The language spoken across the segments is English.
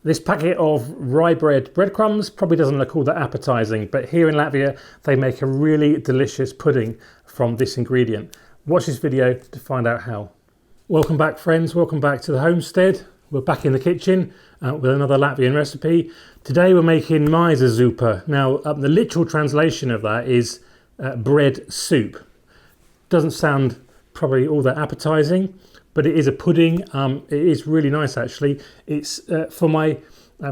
This packet of rye bread breadcrumbs probably doesn't look all that appetizing, but here in Latvia, they make a really delicious pudding from this ingredient. Watch this video to find out how. Welcome back, friends. Welcome back to the homestead. We're back in the kitchen with another Latvian recipe. Today we're making Maizes Zupa. Now, the literal translation of that is bread soup. Doesn't sound probably all that appetizing, but it is a pudding. It is really nice, actually. It's for my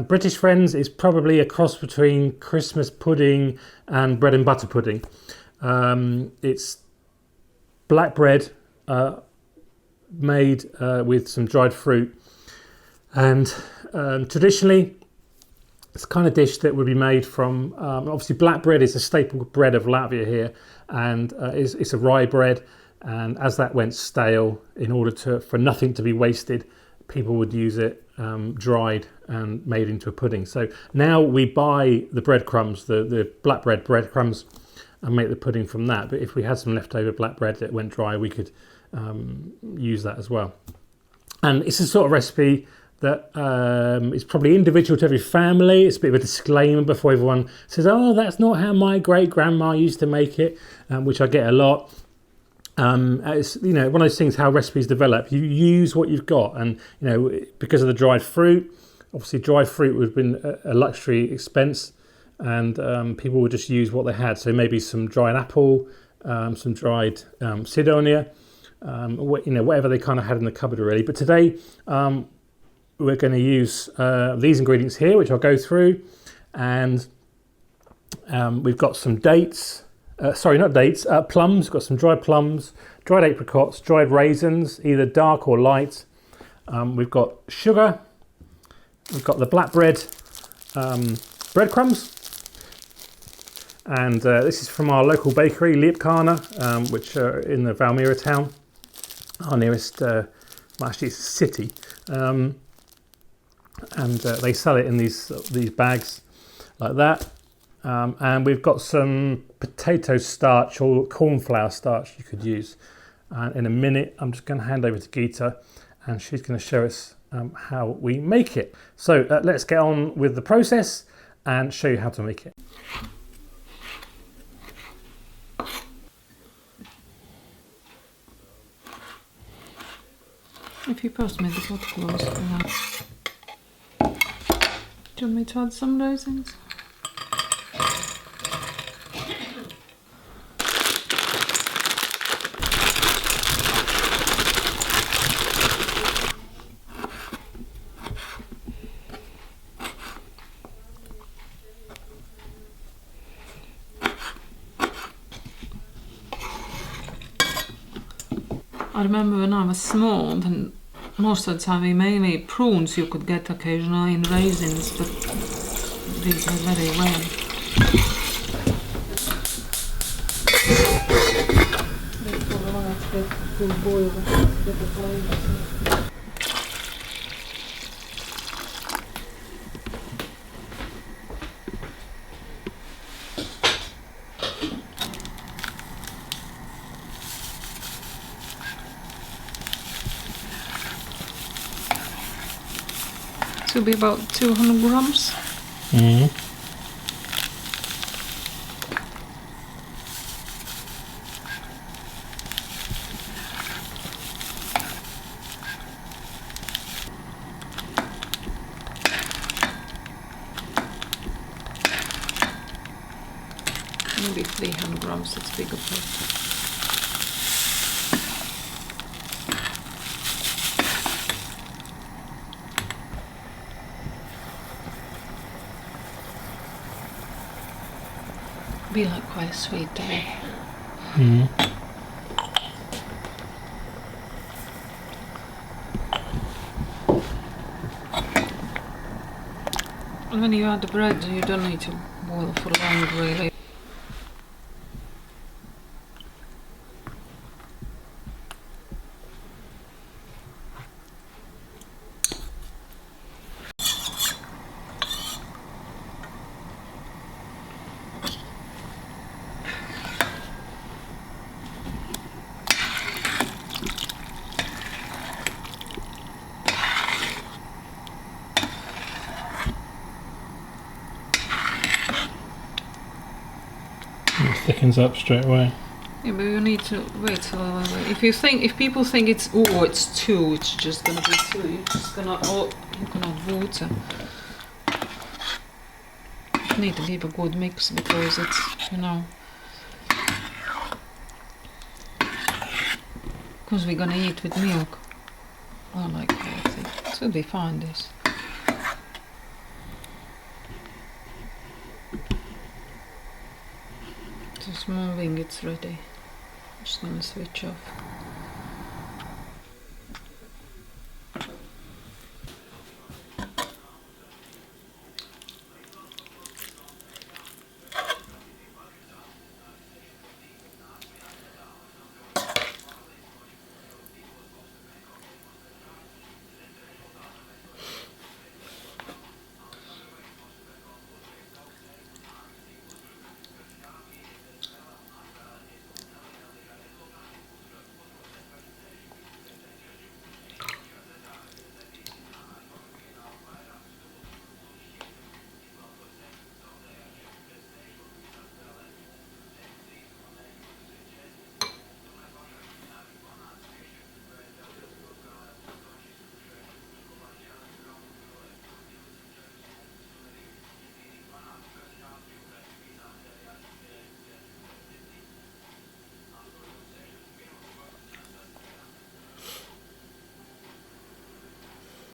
British friends, it's probably a cross between Christmas pudding and bread and butter pudding. It's black bread made with some dried fruit, and traditionally it's the kind of dish that would be made from obviously black bread is a staple bread of Latvia here, and it's a rye bread. And as that went stale, in order for nothing to be wasted, people would use it dried and made into a pudding. So now we buy the breadcrumbs, the black bread breadcrumbs, and make the pudding from that. But if we had some leftover black bread that went dry, we could use that as well. And it's a sort of recipe that is probably individual to every family. It's a bit of a disclaimer before everyone says, oh, that's not how my great grandma used to make it, which I get a lot. It's, one of those things, how recipes develop. You use what you've got, and because of the dried fruit, obviously dried fruit would have been a luxury expense, and people would just use what they had. So maybe some dried apple, some dried cydonia, whatever they kind of had in the cupboard already. But today we're going to use these ingredients here, which I'll go through, and we've got some dates. Plums. We've got some dried plums, dried apricots, dried raisins, either dark or light. We've got sugar. We've got the black bread breadcrumbs. And this is from our local bakery, Latvian, which are in the Valmiera town, our nearest, actually it's a city. And they sell it in these bags like that. And we've got some potato starch or cornflour starch you could use. And in a minute, I'm just going to hand over to Gita, and she's going to show us how we make it. So let's get on with the process and show you how to make it. If you pass me the pot close, do you want me to add some raisins? I remember when I was small, then most of the time we mainly prunes you could get occasionally in raisins, but these are very rare. It will be about 200 grams. Mm-hmm. Maybe 300 grams, it's bigger pot. Be like quite a sweet day. Mm-hmm. And when you add the bread, you don't need to boil for long, really. thickens up straight away. Yeah, but you need to wait till a little. If people think it's two, it's just gonna be two. You're just gonna water. You need to give a good mix because it's because we're gonna eat with milk. I like healthy. It should be fine. This. Just moving, it's ready. Just gonna switch off.